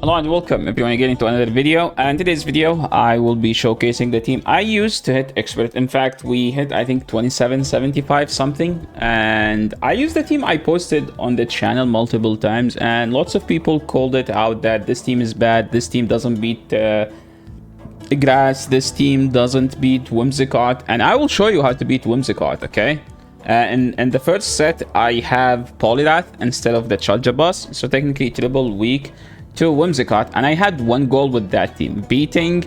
Hello and welcome everyone again into another video, and today's video I will be showcasing the team I used to hit expert. In fact, we hit I think 2775 something, and I used the team I posted on the channel multiple times, and lots of people called it out that this team is bad, this team doesn't beat grass, this team doesn't beat Whimsicott, and I will show you how to beat Whimsicott, okay? In the first set I have Poliwrath instead of the Charjabug, so technically triple weak to Whimsicott, and I had one goal with that team, beating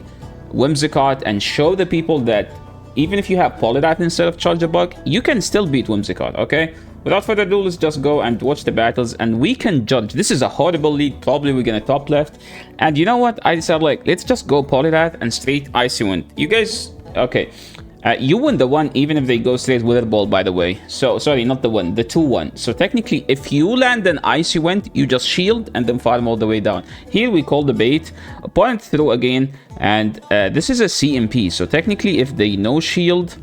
Whimsicott and show the people that even if you have Poliwrath instead of Charjabug, you can still beat Whimsicott, okay? Without further ado, let's just go and watch the battles and we can judge. This is a horrible lead, probably we're gonna top left, and you know what, I decided like, let's just go Poliwrath and straight Icy Wind. You guys, okay, you win the one even if they go straight Wither Ball, by the way. So, sorry, not the one, the 2-1. So technically, if you land an Icy Wind, you just shield and then farm all the way down. Here we call the bait. Opponent throw again, and this is a CMP. So technically, if they no shield,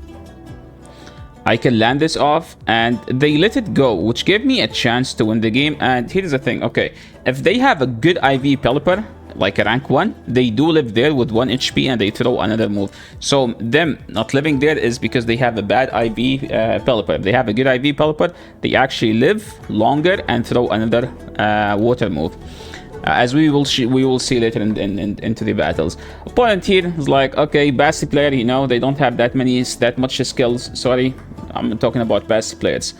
I can land this off, and they let it go, which gave me a chance to win the game. And here's the thing, okay, if they have a good IV Pelipper, like a rank 1, they do live there with 1 HP and they throw another move. So them not living there is because they have a bad IV Pelipper. If they have a good IV Pelipper, they actually live longer and throw another water move. As we will see later into the battles. Opponent here is like, okay, basic player, you know, they don't have that much skills. Sorry, I'm talking about basic players.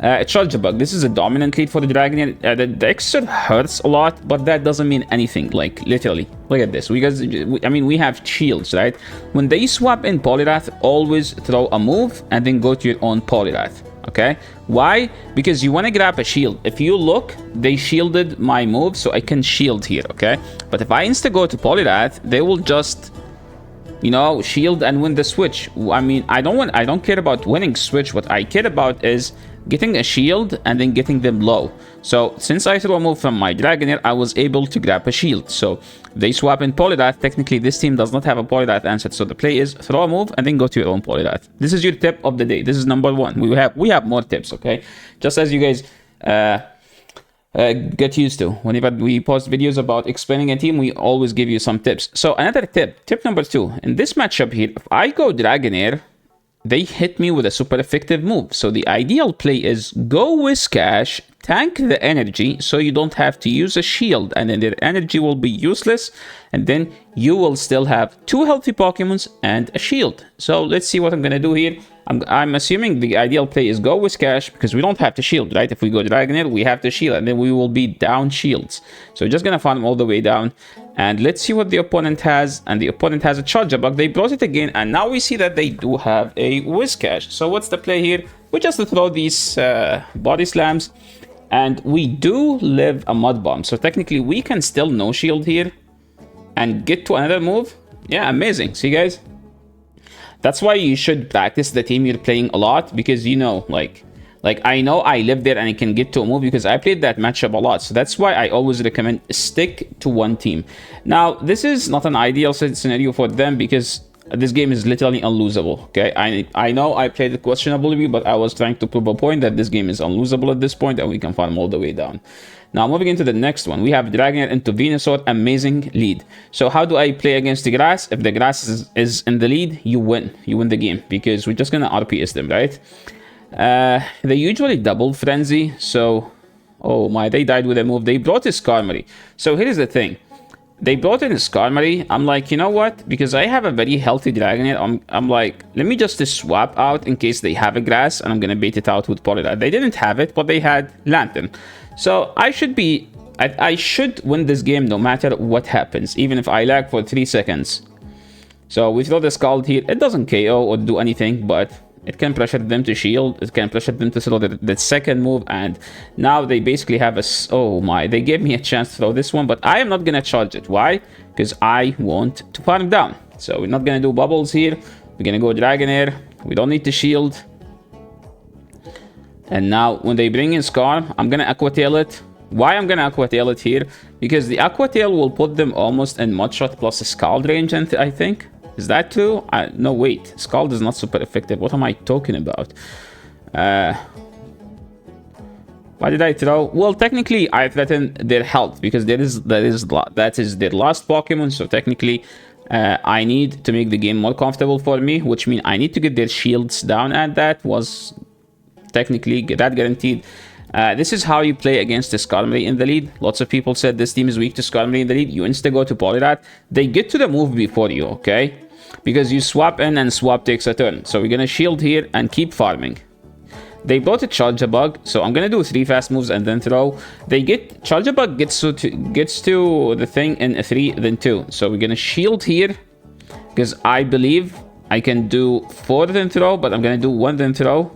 Charjabug, this is a dominant lead for the Dragonite. The extra hurts a lot, but that doesn't mean anything, like literally. Look at this, I mean, we have shields, right? When they swap in Poliwrath, always throw a move and then go to your own Poliwrath, okay? Why? Because you want to grab a shield. If you look, they shielded my move, so I can shield here, okay? But if I insta-go to Poliwrath, they will just, you know, shield and win the switch. I mean, I don't care about winning switch. What I care about is getting a shield and then getting them low. So since I threw a move from my Dragonite, I was able to grab a shield. So they swap in Poliwrath. Technically, this team does not have a Poliwrath answer. So the play is throw a move and then go to your own Poliwrath. This is your tip of the day. This is number 1. We have more tips, okay? Just as you guys get used to. Whenever we post videos about explaining a team, we always give you some tips. So another tip number 2. In this matchup here, if I go Dragonair, they hit me with a super effective move. So the ideal play is go Whiscash, tank the energy so you don't have to use a shield, and then their energy will be useless, and then you will still have 2 healthy Pokemons and a shield. So let's see what I'm gonna do here. I'm assuming the ideal play is go Whiscash because we don't have to shield, right? If we go Dragonair, we have to shield, and then we will be down shields. So we're just gonna farm all the way down, and let's see what the opponent has. And the opponent has a Charjabug. They brought it again, and now we see that they do have a Whiscash. So what's the play here? We just throw these body slams, and we do live a Mud Bomb. So technically, we can still no shield here and get to another move. Yeah, amazing. See, guys? That's why you should practice the team you're playing a lot, because you know, like I know I live there and I can get to a move because I played that matchup a lot. So that's why I always recommend stick to one team. Now, this is not an ideal scenario for them because this game is literally unlosable, okay? I know I played it questionably, but I was trying to prove a point that this game is unlosable at this point and we can farm all the way down. Now, moving into the next one, we have Dragonite into Venusaur, amazing lead. So how do I play against the grass? If the grass is in the lead, you win. You win the game because we're just gonna RPS them, right? They usually double Frenzy, so... Oh my, they died with a move. They brought a Skarmory. So here's the thing. They brought in a Skarmory. I'm like, you know what? Because I have a very healthy Dragonite, I'm like, let me just swap out in case they have a grass, and I'm gonna bait it out with Poliwrath. They didn't have it, but they had Lantern. So I should win this game no matter what happens, even if I lag for 3 seconds. So we throw the Scald here. It doesn't KO or do anything, but it can pressure them to shield. It can pressure them to throw the second move. And now they basically have a... Oh my, they gave me a chance to throw this one, but I am not going to charge it. Why? Because I want to farm down. So we're not going to do bubbles here. We're going to go Dragonair. We don't need to shield. And now when they bring in Scar, I'm going to Aqua Tail it. Why I'm going to Aqua Tail it here? Because the Aqua Tail will put them almost in Mudshot plus a Scald range, I think. Is that true? No, wait. Scald is not super effective. What am I talking about? Why did I throw? Well, technically, I threatened their health because that is their last Pokemon. So technically, I need to make the game more comfortable for me, which means I need to get their shields down, and that was technically that guaranteed. This is how you play against the Skarmory in the lead. Lots of people said this team is weak to Skarmory in the lead. You insta-go to Poliwrath. They get to the move before you, okay? Because you swap in and swap takes a turn. So we're going to shield here and keep farming. They brought a Charjabug, so I'm going to do 3 fast moves and then throw. Charjabug gets to the thing in a 3, then 2. So we're going to shield here because I believe I can do 4 then throw, but I'm going to do 1 then throw.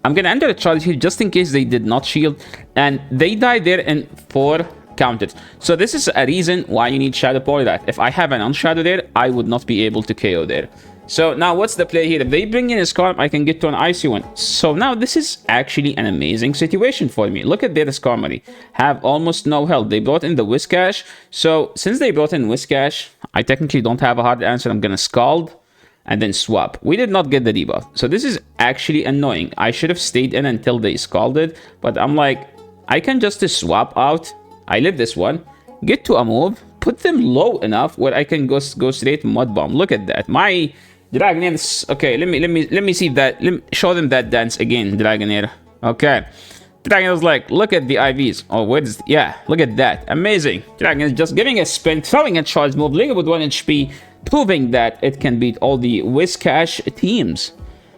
I'm going to enter a charge here just in case they did not shield, and they died there in 4 counters. So this is a reason why you need Shadow Poliwrath. If I have an Unshadow there, I would not be able to KO there. So now what's the play here? If they bring in a Skarm, I can get to an Icy one. So now this is actually an amazing situation for me. Look at their Skarmory. Have almost no health. They brought in the Whiscash. So since they brought in Whiscash, I technically don't have a hard answer. I'm going to Scald and then swap. We did not get the debuff. So this is actually annoying. I should have stayed in until they Scalded. But I'm like, I can just swap out. I live this one. Get to a move. Put them low enough where I can go straight Mud Bomb. Look at that. My Dragonair. Okay, let me see that. Let me show them that dance again, Dragonair. Okay. Dragonair's like, look at the IVs. Oh, yeah, look at that. Amazing. Dragonair's just giving a spin, throwing a charge move, Gligar with 1 HP, proving that it can beat all the Whiscash teams.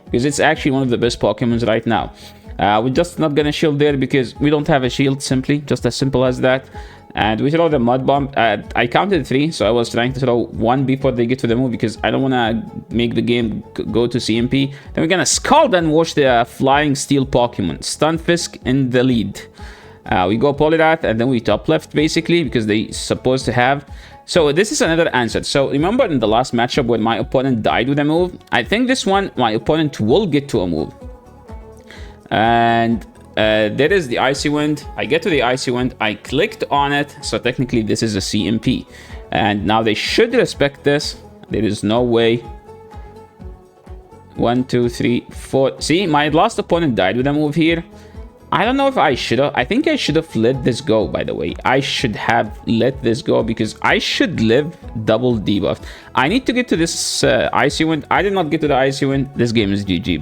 Because it's actually one of the best Pokemons right now. We're just not gonna shield there because we don't have a shield, simply. Just as simple as that. And we throw the Mud Bomb. I counted 3, so I was trying to throw 1 before they get to the move because I don't want to make the game go to CMP. Then we're going to Scald and watch the Flying Steel Pokemon. Stunfisk in the lead. We go Poliwrath and then we top left basically because they supposed to have. So this is another answer. So remember in the last matchup when my opponent died with a move? I think this one, my opponent will get to a move. And there is the Icy Wind. I get to the Icy Wind. I clicked on it. So technically this is a CMP. And now they should respect this. There is no way. 1, 2, 3, 4. See, my last opponent died with a move here. I don't know if I should have. I think I should have let this go, by the way. I should have let this go because I should live double debuff. I need to get to this Icy Wind. I did not get to the Icy Wind. This game is GG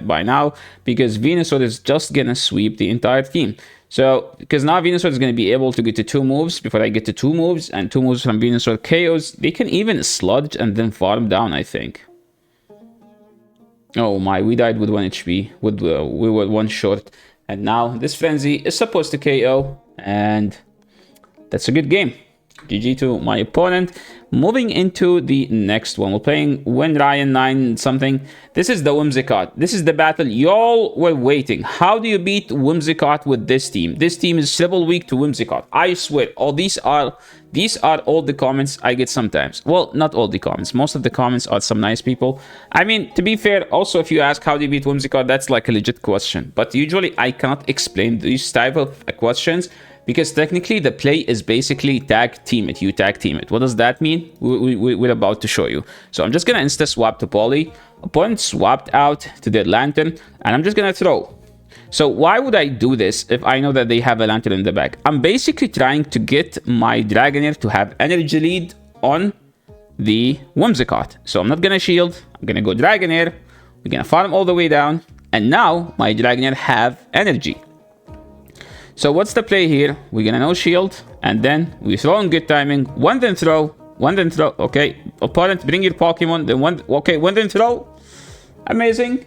by now because Venusaur is just going to sweep the entire team. So, because now Venusaur is going to be able to get to 2 moves before I get to 2 moves. And 2 moves from Venusaur KOs. They can even sludge and then farm down, I think. Oh my, we died with 1 HP. We were 1 short. And now this Frenzy is supposed to KO. And that's a good game. GG to my opponent. Moving into the next one. We're playing When Ryan 9 something. This is the Whimsicott. This is the battle y'all were waiting. How do you beat Whimsicott with this team? This team is several weak to Whimsicott. I swear. These are all the comments I get sometimes. Well, not all the comments. Most of the comments are some nice people. I mean, to be fair, also if you ask how do you beat Whimsicott, that's like a legit question. But usually I cannot explain these type of questions because technically the play is basically tag team it. You tag team it. What does that mean? We're about to show you. So I'm just going to insta swap to Poly. Opponent swapped out to their Lantern and I'm just going to throw. So why would I do this if I know that they have a Lantern in the back? I'm basically trying to get my Dragonair to have energy lead on the Whimsicott. So I'm not going to shield. I'm going to go Dragonair. We're going to farm all the way down. And now my Dragonair have energy. So what's the play here? We're going to no shield. And then we throw in good timing. 1 then throw. 1 then throw. Okay. Opponent, bring your Pokemon. Then 1. Okay. 1 then throw. Amazing.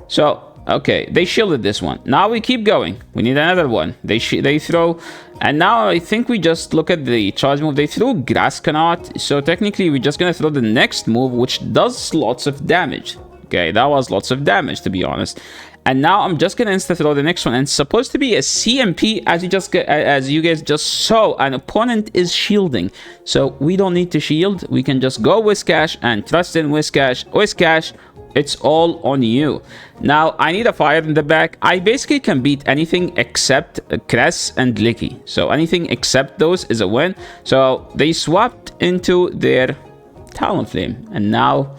So... okay, they shielded this one. Now we keep going. We need another one. They throw. And now I think we just look at the charge move. They threw Grass Canot. So technically we're just going to throw the next move, which does lots of damage. Okay, that was lots of damage, to be honest. And now I'm just going to insta throw the next one. And it's supposed to be a CMP, as you guys just saw. An opponent is shielding. So we don't need to shield. We can just go Whiscash and trust in Whiscash. Whiscash. It's all on you. Now, I need a fire in the back. I basically can beat anything except Cress and Licky. So anything except those is a win. So they swapped into their Talonflame. And now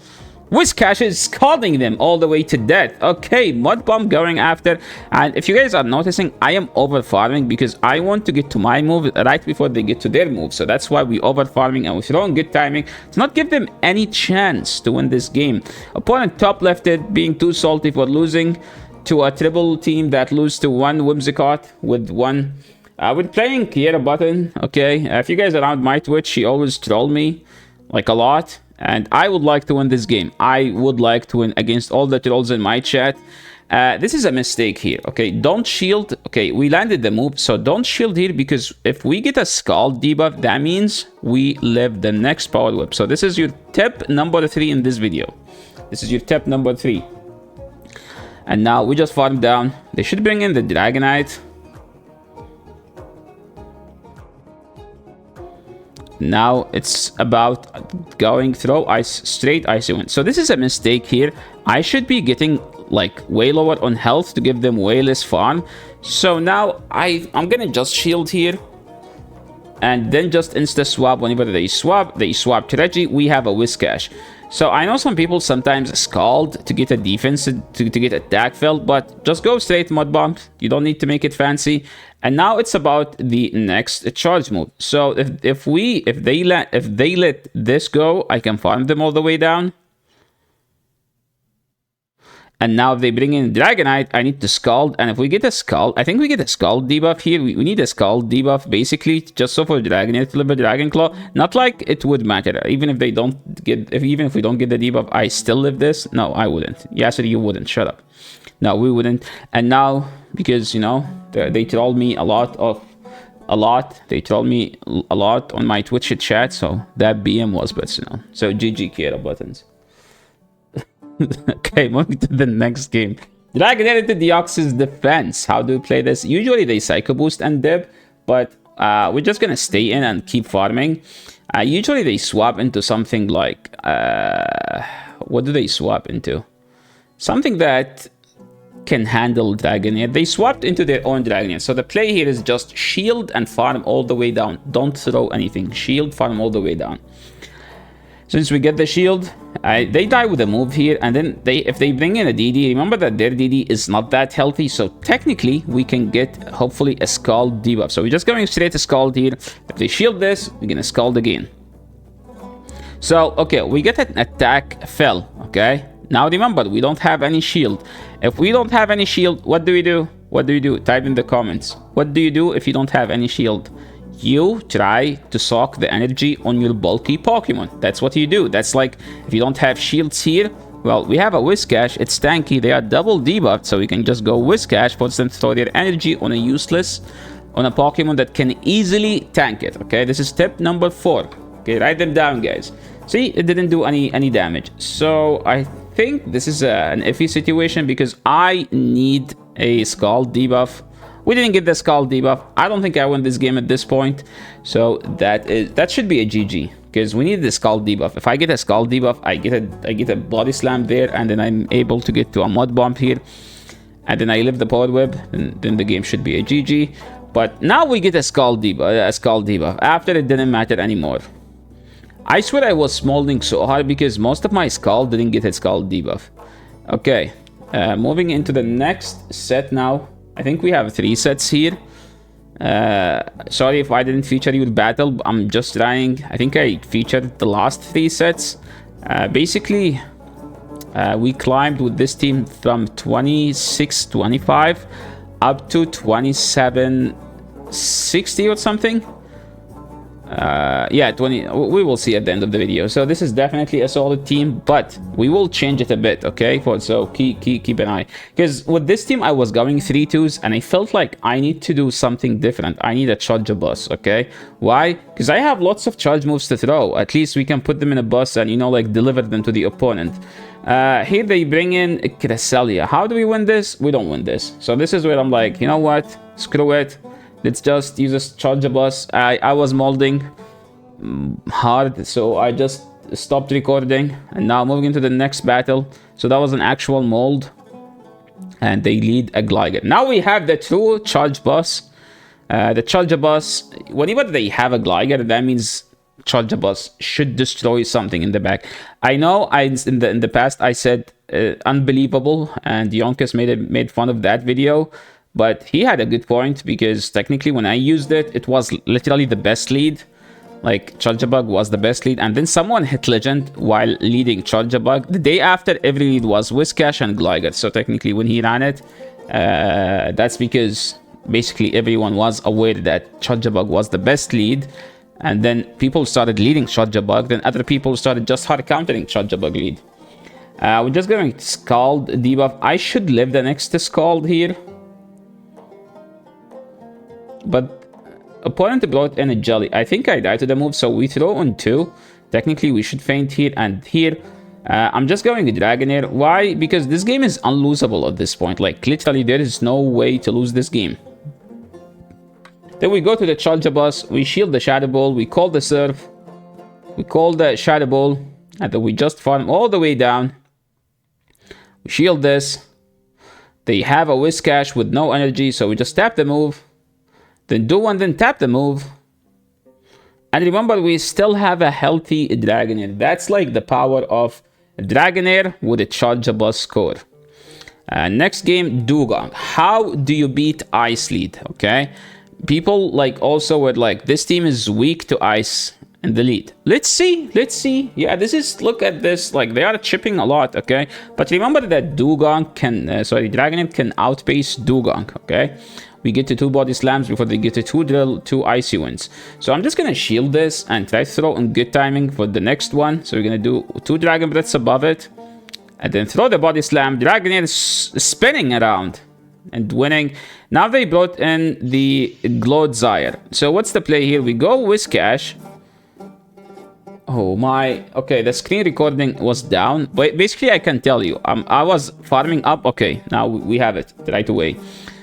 Whiscash is scalding them all the way to death. Okay, Mud Bomb going after. And if you guys are noticing, I am over farming because I want to get to my move right before they get to their move. So that's why we over farming and we're throwing good timing to not give them any chance to win this game. Opponent top lefted, being too salty for losing to a triple team that lose to one Whimsicott with one. We're playing Kiera Button, okay? If you guys are around my Twitch, she always troll me, like a lot. And I would like to win this game. I would like to win against all the trolls in my chat. This is a mistake here, okay? Don't shield. Okay, we landed the move, so don't shield here because if we get a Scald debuff, that means we live the next Power Whip. So this is your tip number 3 in this video. This is your tip number 3. And now we just farm down. They should bring in the Dragonite. Now it's about going through ice, straight icy wind. So this is a mistake here. I should be getting like way lower on health to give them way less farm. So now I'm gonna just shield here and then just insta swap. Whenever they swap to Reggie. We have a Whiscash. So I know some people sometimes scald to get a defense, to get attack felt, but just go straight Mud Bomb. You don't need to make it fancy. And now it's about the next charge move. So if they let this go, I can farm them all the way down. And now if they bring in Dragonite, I need to Scald. And if we get a Scald, I think we get a Scald debuff here. We need a Scald debuff, basically, just so for Dragonite to live a Dragon Claw. Not like it would matter. Even if they don't get, even if we don't get the debuff, I still live this. No, I wouldn't. Yasser, you wouldn't. Shut up. No, we wouldn't. And now, because, you know, they trolled me a lot. They trolled me a lot on my Twitch chat. So that BM was personal. So GG Kiera Buttons. Okay, moving to the next game. Dragonite into Deoxys Defense. How do we play this? Usually they Psycho Boost and dip, but we're just gonna stay in and keep farming. Usually they swap into something like... what do they swap into? Something that can handle Dragonite. They swapped into their own Dragonite. So the play here is just shield and farm all the way down. Don't throw anything. Shield, farm all the way down. Since we get the shield, they die with a move here, and then if they bring in a DD, remember that their DD is not that healthy, so technically we can get hopefully a Scald debuff. So we're just going straight to Scald here. If they shield this, we're gonna Scald again. So okay, we get an attack fell. Okay, now remember we don't have any shield. If we don't have any shield, what do we do? What do you do? Type in the comments. What do you do if you don't have any shield? You try to soak the energy on your bulky Pokemon. That's what you do. That's like, if you don't have shields here, well, we have a Whiscash. It's tanky. They are double debuffed, so we can just go Whiscash, force them to throw their energy on a Pokemon that can easily tank it. Okay, this is tip number 4. Okay, write them down, guys. See, it didn't do any damage. So I think this is an iffy situation because I need a Scald debuff. We didn't get the Scald debuff. I don't think I win this game at this point. So that should be a GG because we need the Scald debuff. If I get a Scald debuff, I get a Body Slam there, and then I'm able to get to a Mud Bomb here, and then I live the Power Whip, and then the game should be a GG. But now we get a Scald debuff. After it didn't matter anymore. I swear I was smoldering so hard because most of my Scald didn't get a Scald debuff. Okay, moving into the next set now. I think we have 3 sets here. Sorry if I didn't feature your battle. I'm just trying. I think I featured the last 3 sets. Basically, we climbed with this team from 26-25 up to 27-60 or something. Yeah, 20. We will see at the end of the video. So this is definitely a solid team, but we will change it a bit, okay? So keep an eye, because with this team I was going 3-2s, and I felt like I need to do something different. I need a Charjabug, okay? Why? Because I have lots of charge moves to throw. At least we can put them in a bus and, you know, like deliver them to the opponent. Here they bring in Cresselia. How do we win this? We don't win this. So this is where I'm like, you know what? Screw it. Let's just use a Charjabug. I was molding hard, so I just stopped recording. And now moving into the next battle. So that was an actual mold. And they lead a Gligar. Now we have the true Charjabug. The Charjabug, whenever they have a Gligar, that means Charjabug should destroy something in the back. I know in the past I said unbelievable, and Yonkers made fun of that video, but he had a good point, because technically when I used it, it was literally the best lead. Like, Charjabug was the best lead, and then someone hit Legend while leading Charjabug. The day after, every lead was Whiscash and Gligar. So technically when he ran it, that's because basically everyone was aware that Charjabug was the best lead. And then people started leading Charjabug, then other people started just hard countering Charjabug lead. We're just going to Scald debuff. I should live the next Scald here, but opponent brought in a Jelly. I think I died to the move, so we throw on 2. Technically, we should feint here and here. I'm just going to Dragonair. Why? Because this game is unlosable at this point. Like, literally, there is no way to lose this game. Then we go to the Charjabug, we shield the Shadow Ball, we call the Surf, we call the Shadow Ball, and then we just farm all the way down. We shield this. They have a Whiscash with no energy, so we just tap the move, then do one, then tap the move. And remember, we still have a healthy Dragonair. That's like the power of Dragonair with a Charjabug score. Next game, Dewgong. How do you beat Ice Lead? Okay. People like also were like, this team is weak to ice in the lead. Let's see. Yeah, this is, look at this. Like, they are chipping a lot, okay? But remember that Dewgong can, Dragonite can outpace Dewgong, okay? We get to 2 body slams before they get to 2 drill, 2 icy winds. So I'm just gonna shield this and try to throw in good timing for the next one. So we're gonna do 2 Dragon Breaths above it, and then throw the body slam. Dragonite is spinning around and winning. Now they brought in the Glowdzire. So what's the play here? We go Whiscash. Oh my. Okay, the screen recording was down. But basically, I can tell you, I was farming up. Okay, now we have it right away.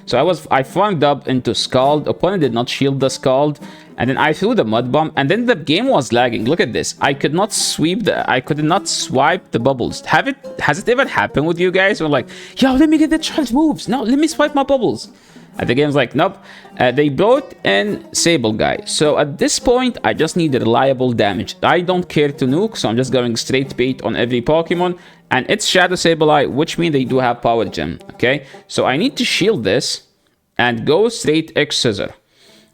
So I farmed up into Scald. Opponent did not shield the Scald, and then I threw the Mud Bomb, and then the game was lagging. Look at this. I could not swipe the bubbles. Has it ever happened with you guys? We're like, yo, let me get the charge moves. No, let me swipe my bubbles. And the game's like, nope. They brought in Sableye. So at this point, I just need reliable damage. I don't care to nuke, so I'm just going straight bait on every Pokemon. And it's Shadow Sableye, which means they do have Power Gem, okay? So I need to shield this and go straight X-Scissor,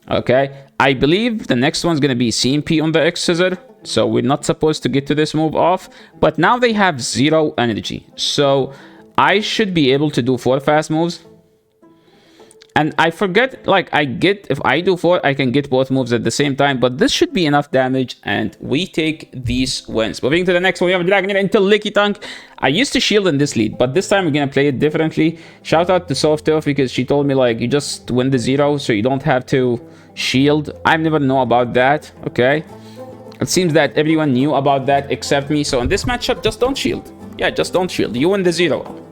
okay? I believe the next one's going to be CMP on the X-Scissor, so we're not supposed to get to this move off. But now they have 0 energy, so I should be able to do 4 fast moves. And I forget, like, if I do 4, I can get both moves at the same time. But this should be enough damage, and we take these wins. Moving to the next one, we have Dragonite into Lickitung. I used to shield in this lead, but this time we're going to play it differently. Shout out to Softuff, because she told me, like, you just win the 0, so you don't have to shield. I never know about that, okay? It seems that everyone knew about that except me. So in this matchup, just don't shield. Yeah, just don't shield. You win the 0.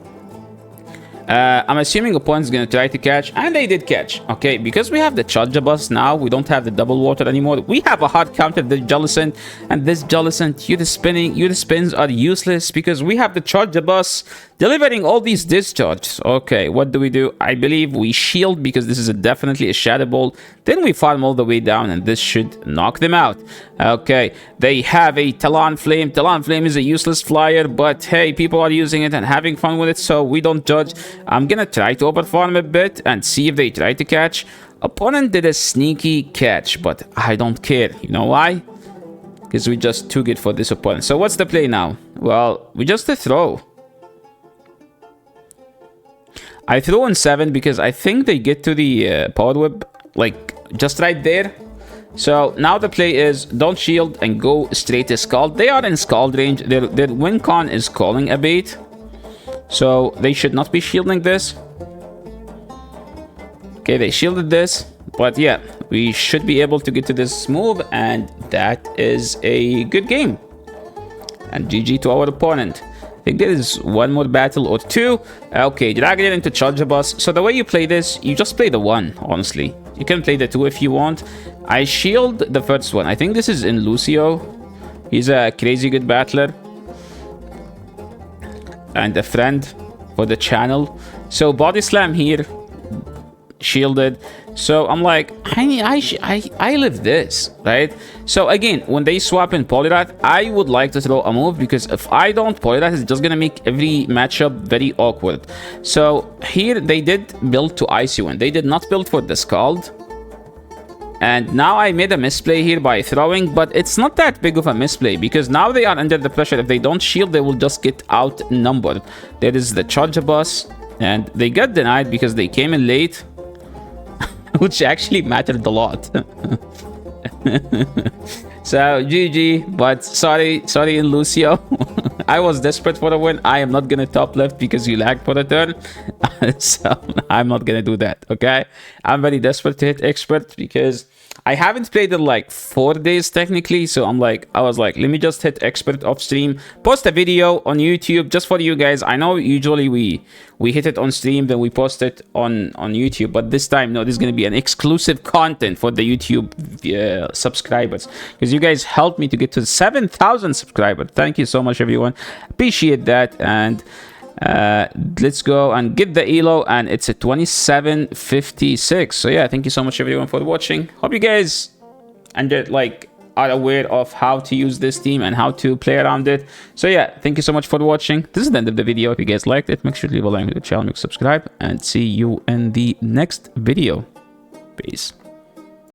I'm assuming opponent's gonna try to catch, and they did catch. Okay, because we have the Charjabug now, we don't have the double water anymore. We have a hard counter, the Jellicent, and this Jellicent, the spins are useless because we have the Charjabug delivering all these discharges. Okay, what do? I believe we shield because this is definitely a Shadow Ball. Then we farm all the way down, and this should knock them out. Okay, they have a Talonflame. Talonflame is a useless flyer, but hey, people are using it and having fun with it, so we don't judge. I'm gonna try to overfarm a bit and see if they try to catch. Opponent did a sneaky catch, but I don't care. You know why? Because we're just too good for this opponent. So what's the play now? Well, we just throw. I throw on 7 because I think they get to the Power Whip, like, just right there. So now the play is don't shield and go straight to Scald. They are in Scald range. Their win con is calling a bait, so they should not be shielding this. Okay, they shielded this, but yeah, we should be able to get to this move, and that is a good game. And GG to our opponent. I think there is one more battle or 2. Okay, Dragonite into Charjabug. So the way you play this, you just play the 1, honestly. You can play the 2 if you want. I shield the first one. I think this is in Lucio. He's a crazy good battler. And a friend for the channel. So Body Slam here. Shielded. So I'm like, I live this, right? So again, when they swap in Poliwrath, I would like to throw a move, because if I don't, Poliwrath is just gonna make every matchup very awkward. So here they did build to Icy Wind. They did not build for the Scald. And now I made a misplay here by throwing, but it's not that big of a misplay, because now they are under the pressure. If they don't shield, they will just get outnumbered. There is the Charjabug, and they got denied because they came in late. Which actually mattered a lot. So GG, but sorry in Lucio. I was desperate for a win. I am not gonna top left because you lagged for a turn. So I'm not gonna do that, okay? I'm very desperate to hit expert because I haven't played it like 4 days technically, so I was like, let me just hit expert off stream, post a video on YouTube just for you guys. I know usually we hit it on stream, then we post it on YouTube, but this time, no, this is going to be an exclusive content for the YouTube subscribers, because you guys helped me to get to 7,000 subscribers. Thank you so much, everyone. Appreciate that. And let's go and get the elo, and it's a 2756. So yeah, thank you so much everyone for watching. Hope you guys are aware of how to use this team and how to play around it. So yeah, thank you so much for watching. This is the end of the video. If you guys liked it, make sure to leave a like to the channel, make subscribe, and see you in the next video. Peace.